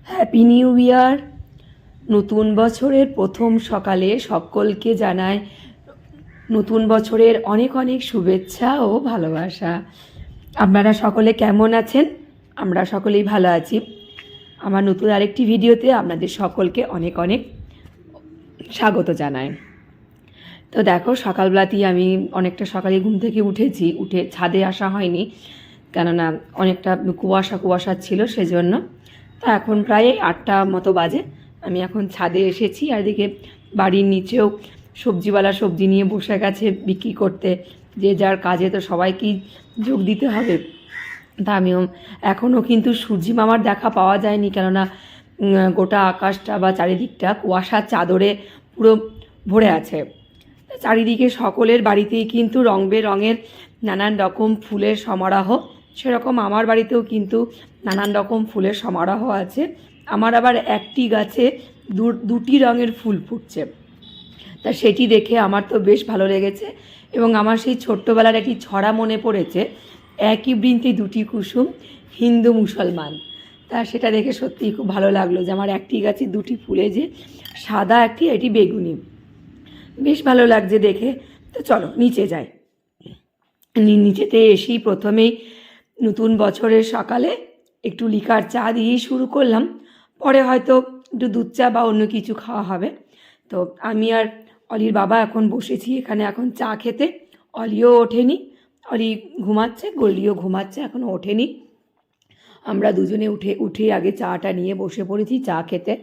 Happy new year. নতুন বছরের প্রথম সকালে সকলকে জানাই নতুন বছরের অনেক অনেক শুভেচ্ছা ও ভালোবাসা। আপনারা সকলে কেমন আছেন? আমরা সকলেই ভালো আছি। আমার নতুন আরেকটি ভিডিওতে আপনাদের সকলকে অনেক অনেক স্বাগত জানাই। তো দেখো, সকালবেলাতেই আমি অনেকটা সকালে ঘুম থেকে উঠে ছাদে আসা হয়নি, কেননা অনেকটা কুয়াশা ছিল সেজন্য। তো এখন প্রায় 8টা মতো বাজে, আমি এখন ছাদে এসেছি। আর এদিকে বাড়ির নিচেও সবজিওয়ালা সবজি নিয়ে বসে গেছে বিক্রি করতে। যে যার কাজে তো সবাইকেই যোগ দিতে হবে। তা আমিও এখনও কিন্তু সূর্যি মামার দেখা পাওয়া যায়নি, কেননা গোটা আকাশটা বা চারিদিকটা কুয়াশার চাদরে পুরো ভরে আছে। চারিদিকে সকলের বাড়িতেই কিন্তু রং বেরঙের নানান রকম ফুলের সমারোহ। সেরকম আমার বাড়িতেও কিন্তু নানান রকম ফুলের সমারোহ আছে। আমার আবার একটি গাছে দুটি রঙের ফুল ফুটছে, তা সেটি দেখে আমার তো বেশ ভালো লেগেছে। এবং আমার সেই ছোট্টবেলার একটি ছড়া মনে পড়েছে, একই বৃন্তে দুটি কুসুম, হিন্দু মুসলমান। তা সেটা দেখে সত্যিই খুব ভালো লাগলো যে আমার একটি গাছে দুটি ফুলে, যে সাদা একটি, এটি বেগুনি। বেশ ভালো লাগছে দেখে। তো চলো নিচে যাই। নিচেতে এসেই প্রথমেই নতুন বছরের সকালে একটু লিকার চা দিয়েই শুরু করলাম। পরে হয়তো একটু দুধ চা বা অন্য কিছু খাওয়া হবে। তো আমি আর অলির বাবা এখন বসেছি এখানে এখন চা খেতে। অলিও ওঠেনি, অলি ঘুমাচ্ছে, গোল্ডিও ঘুমাচ্ছে, এখনও ওঠেনি। আমরা দুজনে উঠে আগে চাটা নিয়ে বসে পড়েছি চা খেতে।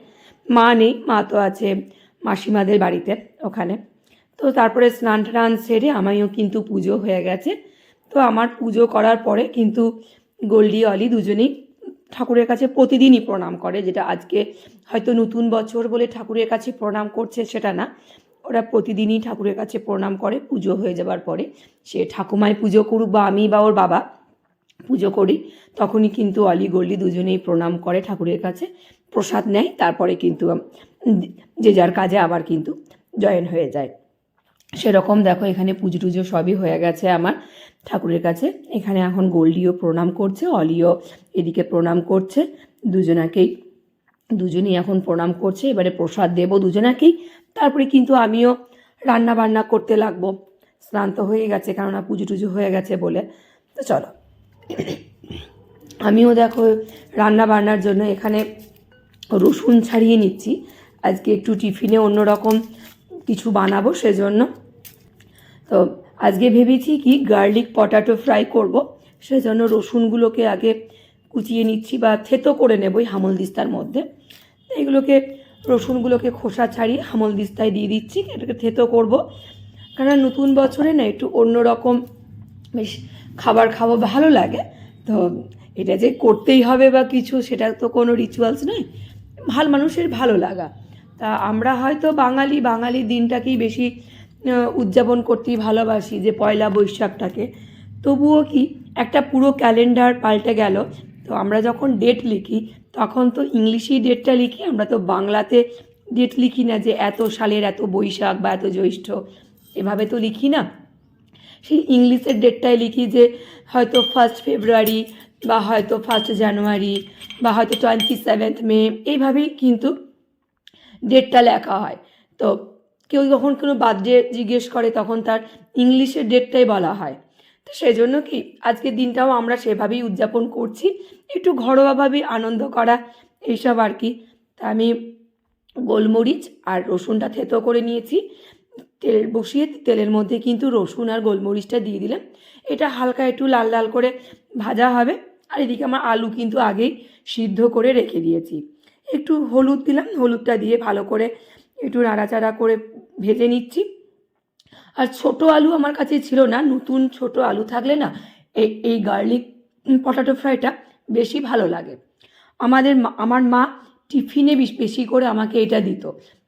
মা নেই, মা তো আছে মাসিমাদের বাড়িতে ওখানে। তো তারপরে স্নান টান সেরে আমিও কিন্তু পুজো হয়ে গেছে। তো আমার পুজো করার পরে কিন্তু গোল্ডি অলি দুজনেই ঠাকুরের কাছে প্রতিদিনই প্রণাম করে, যেটা আজকে হয়তো নতুন বছর বলে ঠাকুরের কাছে প্রণাম করছে সেটা না। ওরা প্রতিদিনই ঠাকুরের কাছে প্রণাম করে পুজো হয়ে যাবার পরে। সে ঠাকুমায় পুজো করুক বা আমি বা ওর বাবা পুজো করি, তখনই কিন্তু অলি গোল্ডি দুজনেই প্রণাম করে ঠাকুরের কাছে, প্রসাদ নেয়, তারপরে কিন্তু যে যার কাজে আবার কিন্তু জয়েন হয়ে যায়। সেরকম দেখো এখানে পুজো টুজো সবই হয়ে গেছে আমার ঠাকুরের কাছে। এখানে এখন গোল্ডিও প্রণাম করছে, অলিও এদিকে প্রণাম করছে। দুজনেই এখন প্রণাম করছে। এবারে প্রসাদ দেবো দুজনাকেই, তারপরে কিন্তু আমিও রান্না বান্না করতে লাগবো। স্নান তো হয়ে গেছে, কেননা পুজো টুজো হয়ে গেছে বলে। তো চলো, আমিও দেখো রান্না বান্নার জন্য এখানে রসুন ছাড়িয়ে নিচ্ছি। আজকে একটু টিফিনে অন্যরকম কিছু বানাবো সেজন্য। তো আজকে ভেবেছি কি গার্লিক পটাটো ফ্রাই করব, সেজন্য রসুনগুলোকে আগে কুচিয়ে নিচ্ছি বা থেতো করে নেবই হামলদিস্তার মধ্যে। এগুলোকে রসুনগুলোকে খোসা ছাড়িয়ে হামলদিস্তায় দিয়ে দিচ্ছি, এটাকে থেতো করব। কারণ নতুন বছরে না একটু অন্যরকম বেশ খাবার খাবো, ভালো লাগে। তো এটা যে করতেই হবে বা কিছু, সেটা তো কোনো রিচুয়ালস নয়, মানুষের ভালো লাগা। তা আমরা হয়তো বাঙালি দিনটাকেই বেশি উদযাপন করতেই ভালোবাসি, যে পয়লা বৈশাখটাকে। তবুও কি একটা পুরো ক্যালেন্ডার পাল্টে গেল। তো আমরা যখন ডেট লিখি তখন তো ইংলিশেই ডেটটা লিখি, আমরা তো বাংলাতে ডেট লিখি না, যে এত সালের এত বৈশাখ বা এত জ্যৈষ্ঠ, এভাবে তো লিখি না। সেই ইংলিশের ডেটটাই লিখি, যে হয়তো 1 ফেব্রুয়ারি বা হয়তো 1 জানুয়ারি বা হয়তো 27 মে, এইভাবেই কিন্তু ডেটটা লেখা হয়। তো কেউ যখন কোনো বার্থডে জিজ্ঞেস করে তখন তার ইংলিশের ডেটটাই বলা হয়। তো সেজন্য কি আজকের দিনটাও আমরা সেভাবেই উদযাপন করছি, একটু ঘরোয়াভাবে আনন্দ করা এইসব আর কি। তা আমি গোলমরিচ আর রসুনটা থেতো করে নিয়েছি। তেল বসিয়ে তেলের মধ্যে কিন্তু রসুন আর গোলমরিচটা দিয়ে দিলাম। এটা হালকা একটু লাল লাল করে ভাজা হবে। আর এদিকে আমার আলু কিন্তু আগেই সিদ্ধ করে রেখে দিয়েছি। একটু হলুদ দিলাম, হলুদটা দিয়ে ভালো করে একটু নাড়াচাড়া করে ভেজে নিচ্ছি। আর ছোট আলু আমার কাছে ছিল না, নতুন ছোট আলু থাকলে না এই গার্লিক পটাটো ফ্রাইটা বেশি ভালো লাগে। আমার মা টিফিনে বেশি করে আমাকে এটা দিত।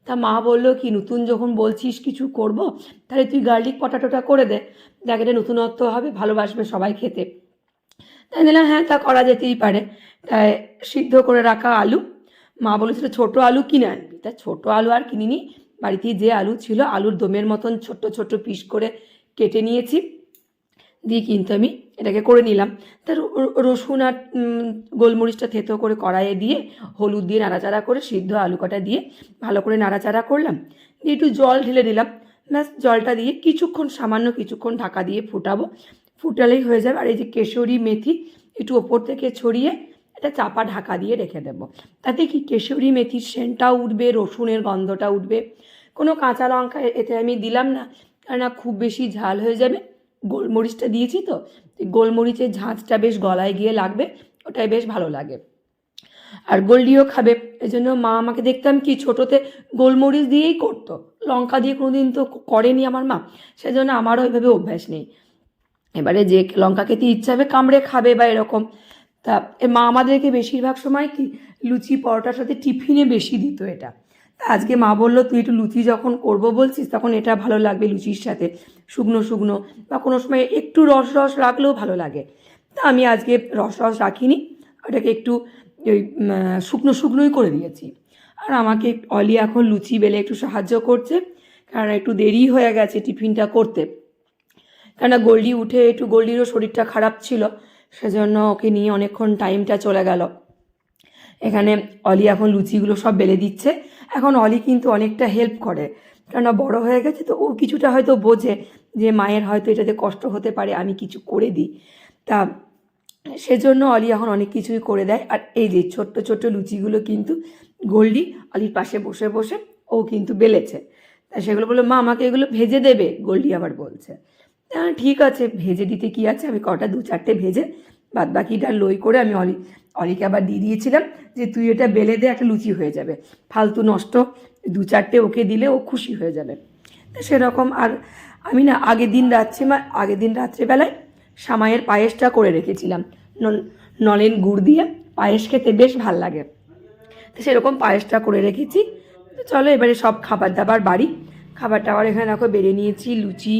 তা মা বললো কি, নতুন যখন বলছিস কিছু করব, তাহলে তুই গার্লিক পটাটোটা করে দে, দেখ এটা নতুনত্ব হবে, ভালোবাসবে সবাই খেতে। তাই দিলাম, হ্যাঁ তা করা যেতেই পারে। তাই সিদ্ধ করে রাখা আলু, মা বলেছিল ছোটো আলু কিনে আনবি, তা ছোটো আলু আর কিনিনি। বাড়িতে যে আলু ছিল, আলুর দমের মতন ছোট্ট ছোট্ট পিস করে কেটে নিয়েছি। দিয়ে কিন্তু আমি এটাকে করে নিলাম। তার রসুন আর গোলমরিচটা থেতো করে কড়াইয়ে দিয়ে হলুদ দিয়ে নাড়াচাড়া করে সিদ্ধ আলু কটা দিয়ে ভালো করে নাড়াচাড়া করলাম, দিয়ে একটু জল ঢেলে দিলাম। ব্যাস জলটা দিয়ে সামান্য কিছুক্ষণ ঢাকা দিয়ে ফুটাবো, ফুটালেই হয়ে যাবে। আর এই যে কেশরি মেথি একটু ওপর থেকে ছড়িয়ে এটা চাপা ঢাকা দিয়ে রেখে দেবো। তাতে কি কেশরি মেথির সেন্টটাও উঠবে, রসুনের গন্ধটা উঠবে। কোনো কাঁচা লঙ্কা এতে আমি দিলাম না, কারণ খুব বেশি ঝাল হয়ে যাবে। গোলমরিচটা দিয়েছি তো, গোলমরিচের ঝাঁঝটা বেশ গলায় গিয়ে লাগবে, ওটাই বেশ ভালো লাগে। আর গোল্ডিও খাবে, এই জন্য মা আমাকে দেখতাম কি ছোটোতে গোলমরিচ দিয়েই করতো, লঙ্কা দিয়ে কোনো দিন তো করেনি আমার মা, সেজন্য আমারও ওইভাবে অভ্যাস নেই। এবারে যে লঙ্কা খেতে ইচ্ছা হবে কামড়ে খাবে বা এরকম। তা মা আমাদেরকে বেশিরভাগ সময় কি লুচি পরোটার সাথে টিফিনে বেশি দিত এটা। তা আজকে মা বললো তুই একটু লুচি যখন করবো বলছিস তখন এটা ভালো লাগবে লুচির সাথে, শুকনো শুকনো বা কোনো সময় একটু রস রস রাখলেও ভালো লাগে। তা আমি আজকে রস রস রাখিনি, ওটাকে একটু ওই শুকনো শুকনোই করে দিয়েছি। আর আমাকে অলি এখন লুচি বেলে একটু সাহায্য করছে, কারণ একটু দেরি হয়ে গেছে টিফিনটা করতে। কেননা গোল্ডি উঠে একটু, গোল্ডিরও শরীরটা খারাপ ছিল, সেজন্য ওকে নিয়ে অনেকক্ষণ টাইমটা চলে গেল। এখানে অলি এখন লুচিগুলো সব বেলে দিচ্ছে। এখন অলি কিন্তু অনেকটা হেল্প করে, কেননা বড় হয়ে গেছে তো, ও কিছুটা হয়তো বোঝে যে মায়ের হয়তো এটাতে কষ্ট হতে পারে, আমি কিছু করে দিই। তা সেজন্য অলি এখন অনেক কিছুই করে দেয়। আর এই যে ছোট্ট ছোট্ট লুচিগুলো কিন্তু গোল্ডি অলির পাশে বসে বসে ও কিন্তু বেলেছে। তা সেগুলো বললো মা আমাকে এগুলো ভেজে দেবে, গোল্ডি আবার বলছে। ঠিক আছে, ভেজে দিতে কি আছে, আমি কটা 2-4টে ভেজে বাদ বাকিটা লই করে আমি অলিকে আবার দিয়ে দিয়েছিলাম যে তুই এটা বেলে দে, একটা লুচি হয়ে যাবে, ফালতু নষ্ট 2-4টে ওকে দিলে ও খুশি হয়ে যাবে। তো সেরকম। আর আমি না আগের দিন রাত্রেবেলায় সামাইয়ের পায়েসটা করে রেখেছিলাম, নলেন গুড় দিয়ে পায়েস খেতে বেশ ভাল লাগে। তো সেরকম পায়েসটা করে রেখেছি। তো চলো এবারে সব খাবার দাবার খাবার টাবার এখানে দেখো বেড়ে নিয়েছি, লুচি,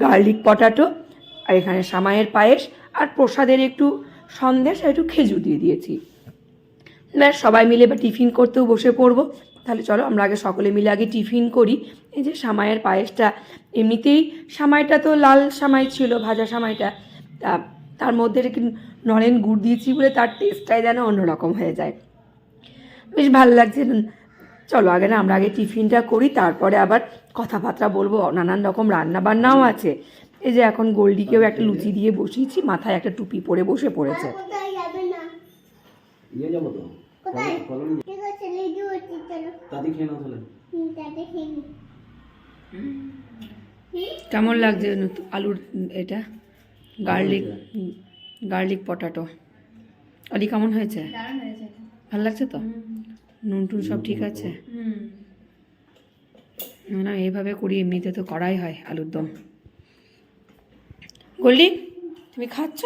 গার্লিক পটাটো, আর এখানে সামাইয়ের পায়েস, আর প্রসাদের একটু সন্দেশ আর একটু খেজুর দিয়ে দিয়েছি। ব্যাস সবাই মিলে এবার টিফিন করতেও বসে পড়বো। তাহলে চলো আমরা আগে সকলে মিলে আগে টিফিন করি। এই যে সামাইয়ের পায়েসটা, এমনিতেই সামাইটা তো লাল সামাই ছিল, ভাজা সামাইটা, তার মধ্যে নলেন গুড় দিয়েছি বলে তার টেস্টটাই যেন অন্যরকম হয়ে যায়, বেশ ভালো লাগছে। চলো আমরা আগে টিফিনটা করি, তারপরে আবার কথাবার্তা বলবো, নানান রকম রান্না বান্নাও আছে। এই যে এখন গোল্ডিকেও একটা লুচি দিয়ে বসিয়েছি, মাথায় একটা টুপি পরে বসে পড়েছে। কেমন লাগছে আলুর এটা গার্লিক পটাটো? অলি কেমন হয়েছে? ভালো লাগছে তো? নুন টুন সব ঠিক আছে? না এইভাবে করি, এমনিতে তো করাই হয় আলুর দম। গোল্ডি তুমি খাচ্ছ?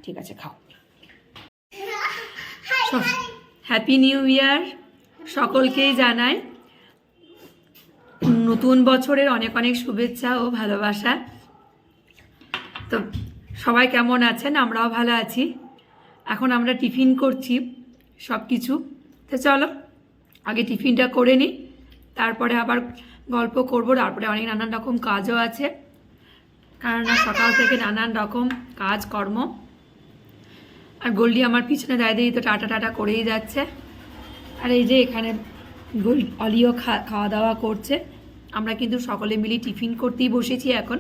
ঠিক আছে খাও। হ্যাপি নিউ ইয়ার সকলকেই জানাই, নতুন বছরের অনেক অনেক শুভেচ্ছা ও ভালোবাসা। তো সবাই কেমন আছেন? আমরাও ভালো আছি। এখন আমরা টিফিন করছি সব কিছু। তো চলো আগে টিফিনটা করে নিই, তারপরে আবার গল্প করবো। তারপরে অনেক নানান রকম কাজও আছে, কারণ সকাল থেকে নানান রকম কাজকর্ম। আর গোল্ডি আমার পিছনে দাঁড়িয়ে তো টাটা করেই যাচ্ছে। আর এই যে এখানে অলিও খাওয়া দাওয়া করছে। আমরা কিন্তু সকলে মিলে টিফিন করতেই বসেছি এখন।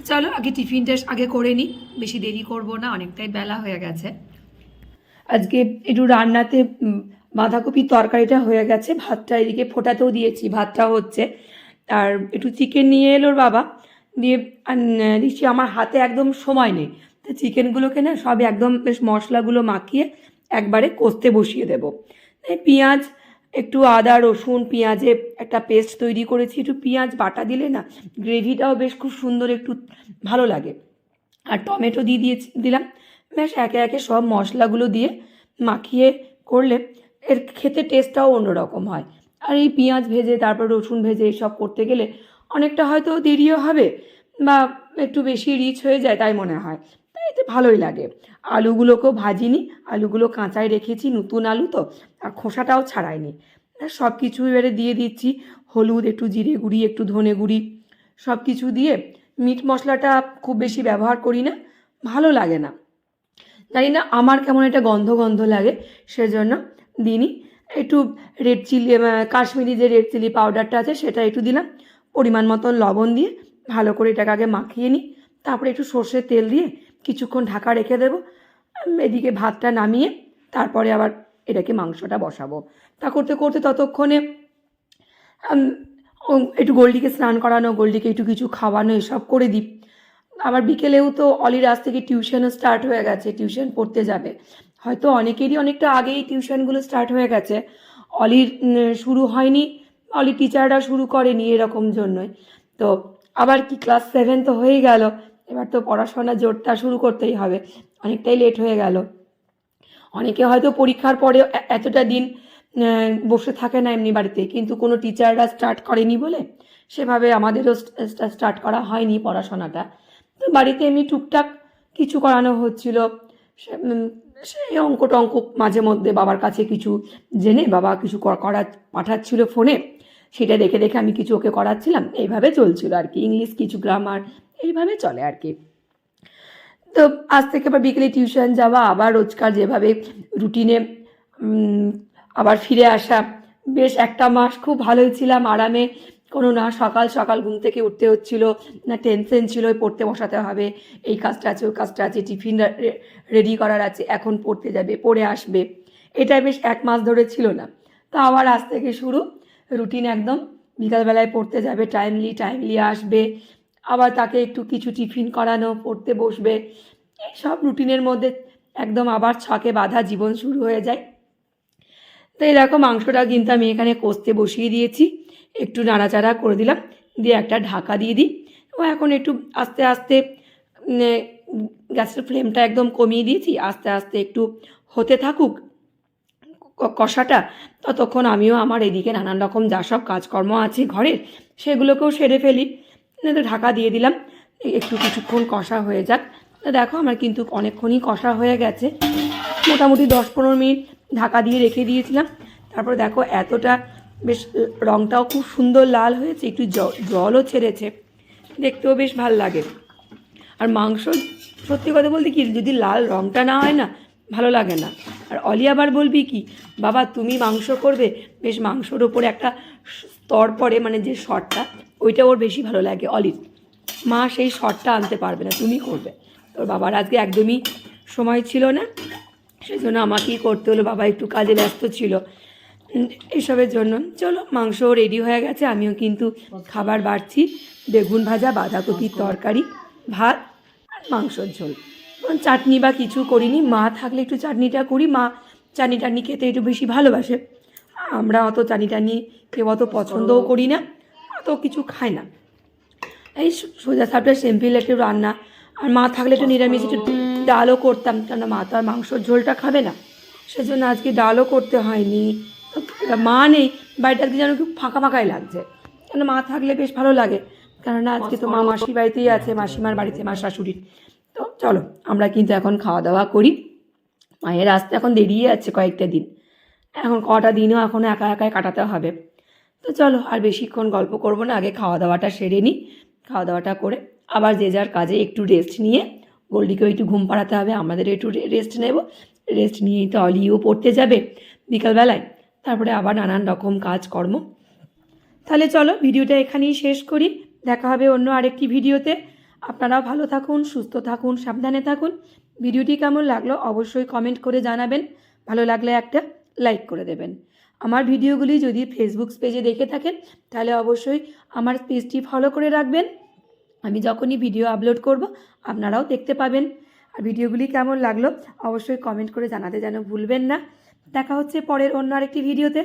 চলো আগে টিফিনটা আগে করে নিই, বেশি দেরি করব না, অনেকটাই বেলা হয়ে গেছে। আজকে একটু রান্নাতে বাঁধাকপির তরকারিটা হয়ে গেছে, ভাতটা এদিকে ফোটাতেও দিয়েছি, ভাতটা হচ্ছে। আর একটু চিকেন নিয়ে এলোর বাবা, দিয়ে দিচ্ছি। আমার হাতে একদম সময় নেই, তো চিকেনগুলোকে না সব একদম বেশ মশলাগুলো মাখিয়ে একবারে কষতে বসিয়ে দেবো। পেঁয়াজ, একটু আদা রসুন পেঁয়াজে একটা পেস্ট তৈরি করেছি। একটু পেঁয়াজ বাটা দিলে না গ্রেভিটাও বেশ খুব সুন্দর একটু ভালো লাগে। আর টমেটো দিলাম। বেশ একে একে সব মশলাগুলো দিয়ে মাখিয়ে করলে এর খেতে টেস্টটাও অন্যরকম হয়। আর এই পেঁয়াজ ভেজে তারপর রসুন ভেজে এইসব করতে গেলে অনেকটা হয়তো দেরিও হবে বা একটু বেশি রিচ হয়ে যায়, তাই মনে হয়। তাই এতে ভালোই লাগে। আলুগুলোকেও ভাজিনি, আলুগুলো কাঁচাই রেখেছি, নতুন আলু তো, আর খোসাটাও ছাড়াইনি। সব কিছু এবারে দিয়ে দিচ্ছি, হলুদ, একটু জিরে গুঁড়ি, একটু ধনে গুঁড়ি, সব কিছু দিয়ে মিট মশলাটা খুব বেশি ব্যবহার করি না, ভালো লাগে না, জানি না আমার কেমন একটা গন্ধ গন্ধ লাগে, সেজন্য দিইনি। একটু রেড চিলি, কাশ্মীরি যে রেড চিলি পাউডারটা আছে সেটা একটু দিলাম, পরিমাণ মতন লবণ দিয়ে ভালো করে এটাকে আগে মাখিয়ে নিই, তারপরে একটু সর্ষের তেল দিয়ে কিছুক্ষণ ঢাকা রেখে দেবো। এদিকে ভাতটা নামিয়ে তারপরে আবার এটাকে মাংসটা বসাবো। তা করতে করতে ততক্ষণে একটু গোল্ডিকে স্নান করানো, গোল্ডিকে একটু কিছু খাওয়ানো, এসব করে দিই। আবার বিকেলেও তো অলির আজ থেকে টিউশনও স্টার্ট হয়ে গেছে, টিউশন পড়তে যাবে। হয়তো অনেকেরই অনেকটা আগেই টিউশনগুলো স্টার্ট হয়ে গেছে, অলির শুরু হয়নি, অলির টিচাররা শুরু করেনি, এরকম জন্যই। তো আবার কি ক্লাস 7 তো হয়েই গেল, এবার তো পড়াশোনা জোরটা শুরু করতেই হবে, অনেকটাই লেট হয়ে গেল। অনেকে হয়তো পরীক্ষার পরে এতটা দিন বসে থাকে না এমনি বাড়িতে, কিন্তু কোনো টিচাররা স্টার্ট করেনি বলে সেভাবে আমাদেরও স্টার্ট করা হয়নি পড়াশোনাটা। তো বাড়িতে এমনি টুকটাক কিছু করানো হচ্ছিল, সেই অঙ্ক টঙ্ক মাঝে মধ্যে বাবার কাছে কিছু জেনে বাবা কিছু করা পাঠাচ্ছিল ফোনে, সেটা দেখে দেখে আমি কিছু ওকে করাচ্ছিলাম, এইভাবে চলছিল আর কি। ইংলিশ কিছু গ্রামার এইভাবে চলে আর কি। তো আজ থেকে আবার বিকেলে টিউশন যাওয়া, আবার রোজকার যেভাবে রুটিনে আবার ফিরে আসা। বেশ একটা মাস খুব ভালোই ছিলাম, আরামে, কোনো না সকাল সকাল ঘুম থেকে উঠতে হচ্ছিল না টেনশন ছিল পড়তে বসাতে হবে, এই কাজটা আছে ওই কাজটা আছে, টিফিন রেডি করার আছে, এখন পড়তে যাবে পড়ে আসবে, এটা বেশ 1 মাস ধরে ছিল না। তো আবার আজ থেকে শুরু রুটিন একদম, বিকালবেলায় পড়তে যাবে, টাইমলি আসবে, আবার তাকে একটু কিছু টিফিন করানো, পড়তে বসবে, এই সব রুটিনের মধ্যে একদম আবার ছকে বাঁধা জীবন শুরু হয়ে যায়। তো এরকম মাংসটা কিন্তু আমি এখানে কষতে বসিয়ে দিয়েছি, একটু নাড়াচাড়া করে দিলাম, দিয়ে একটা ঢাকা দিয়ে দিই। ও এখন একটু আস্তে আস্তে গ্যাসের ফ্লেমটা একদম কমিয়ে দিয়েছি, আস্তে আস্তে একটু হতে থাকুক কষাটা। ততক্ষণ আমিও আমার এদিকে নানান রকম যা সব কাজকর্ম আছে ঘরের সেগুলোকেও সেরে ফেলি। তো ঢাকা দিয়ে দিলাম, একটু কিছুক্ষণ কষা হয়ে যাক। তো দেখো আমার কিন্তু অনেকক্ষণই কষা হয়ে গেছে, মোটামুটি 10-15 মিনিট ঢাকা দিয়ে রেখে দিয়েছিলাম। তারপর দেখো এতটা বেশ রঙটাও খুব সুন্দর লাল হয়েছে, একটু জলও ছেড়েছে, দেখতেও বেশ ভাল লাগে। আর মাংস সত্যি কথা বলতে কি, যদি লাল রঙটা না হয় না ভালো লাগে না। আর অলি আবার বলবি কি, বাবা তুমি মাংস করবে, বেশ মাংসর ওপরে একটা স্তর পড়ে, মানে যে শটটা, ওইটা ওর বেশি ভালো লাগে অলির। মা সেই শটটা আনতে পারবে না, তুমি করবে। তোর বাবার আজকে একদমই সময় ছিল না, সেই জন্য আমাকেই করতে হলো, বাবা একটু কাজে ব্যস্ত ছিল এইসবের জন্য। চলো মাংস রেডি হয়ে গেছে, আমিও কিন্তু খাবার বাড়ছি, বেগুন ভাজা, বাঁধাকপির তরকারি, ভাত আর মাংসর ঝোল। চাটনি বা কিছু করিনি, মা থাকলে একটু চাটনিটা করি, মা চাটনি টাটনি খেতে একটু বেশি ভালোবাসে, আমরা অত চাটনি টাটনি কেউ অত পছন্দও করি না, অত কিছু খাই না, এই সোজা সাপটা সিম্পল একটু রান্না। আর মা থাকলে একটু নিরামিষ একটু ডালও করতাম, কেন মা তো আর মাংসর ঝোলটা খাবে না, সেজন্য আজকে ডালও করতে হয়নি। মা নেই বাড়িটা আজকে যেন খুব ফাঁকা ফাঁকাই লাগছে, কেন মা থাকলে বেশ ভালো লাগে, কেননা আজকে তো মা মাসির বাড়িতেই আছে, মাসিমার বাড়িতে, মা শাশুড়ির। তো চলো আমরা কিন্তু এখন খাওয়া দাওয়া করি, মায়ের আসতে এখন দেরিয়ে আছে কয়েকটা দিন, এখন কটা দিনও এখনও একা একাই কাটাতে হবে। তো চলো আর বেশিক্ষণ গল্প করবো না, আগে খাওয়া দাওয়াটা সেরে নিই, খাওয়া দাওয়াটা করে আবার যে যার কাজে একটু রেস্ট নিয়ে, গোল্ডিকেও একটু ঘুম পাড়াতে হবে, আমাদের একটু রেস্ট নেব, রেস্ট নিয়েই তো অলিও পড়তে যাবে বিকালবেলায়, তারপরে আবার নানান রকম কাজকর্ম। তাহলে চলো ভিডিওটা এখানেই শেষ করি, দেখা হবে অন্য আরেকটি ভিডিওতে। আপনারাও ভালো থাকুন, সুস্থ থাকুন, সাবধানে থাকুন। ভিডিওটি কেমন লাগলো অবশ্যই কমেন্ট করে জানাবেন, ভালো লাগলে একটা লাইক করে দেবেন। আমার ভিডিওগুলি যদি ফেসবুক পেজে দেখে থাকেন তাহলে অবশ্যই আমার পেজটি ফলো করে রাখবেন, আমি যখনই ভিডিও আপলোড করব আপনারাও দেখতে পাবেন। আর ভিডিওগুলি কেমন লাগলো অবশ্যই কমেন্ট করে জানাতে যেন ভুলবেন না। দেখা হচ্ছে পরের অন্য আরেকটি ভিডিওতে।